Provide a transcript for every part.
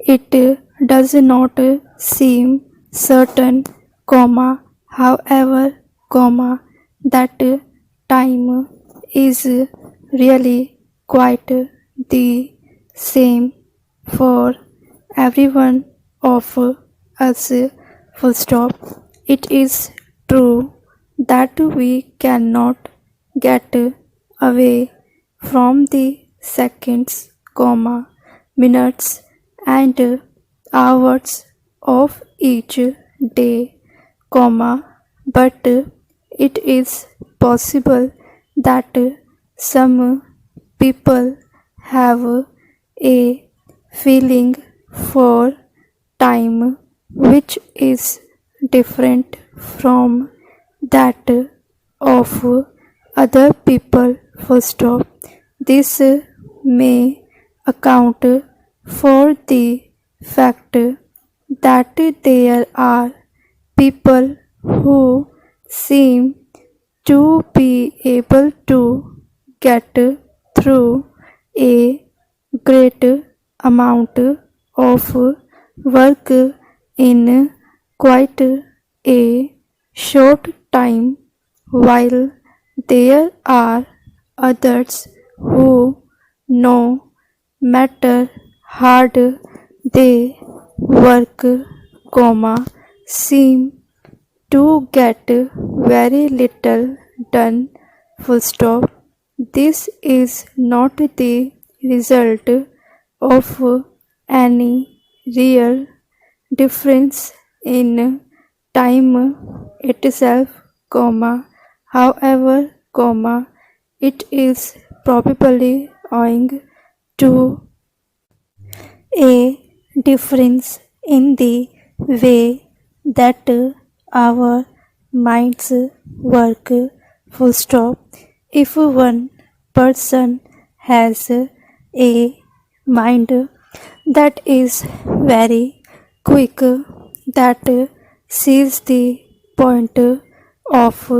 It does not seem certain, however, that time is really quite the same for every one of us, full stop. It is true that we cannot get away from the seconds, minutes, and hours of each day, but it is possible that some people have a feeling for time which is different from that of other people, full stop. This may account for the fact that there are people who seem to be able to get through a great amount of work in quite a short time, while there are others who, no matter hard they work, seem to get very little done, full stop. This is not the result of any real difference in time itself, however, it is probably owing to a difference in the way that our minds work, full stop. If one person has a mind that is very quick, that sees the point of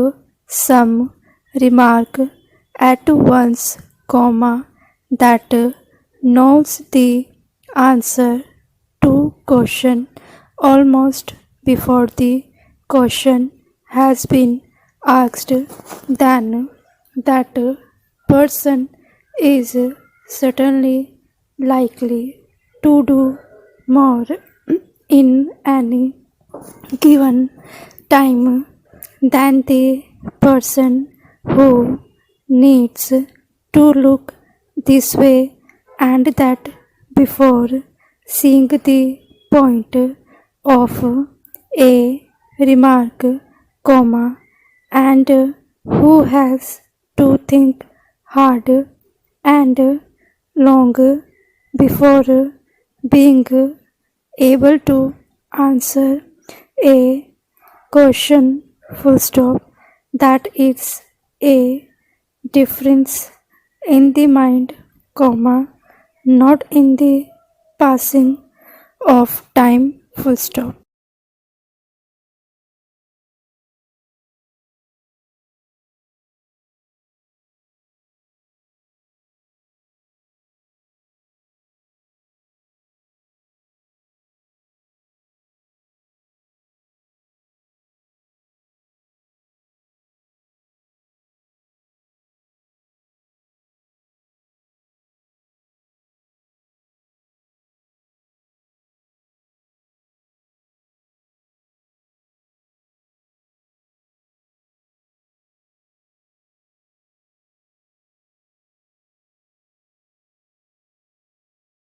some remark at once, that knows the answer to question almost before the question has been asked, then that person is certainly likely to do more in any given time than the person who needs to look this way and that before seeing the point of a remark, and who has to think hard and long before being able to answer a question, full stop. That is a difference in the mind, not in the passing of time, full stop.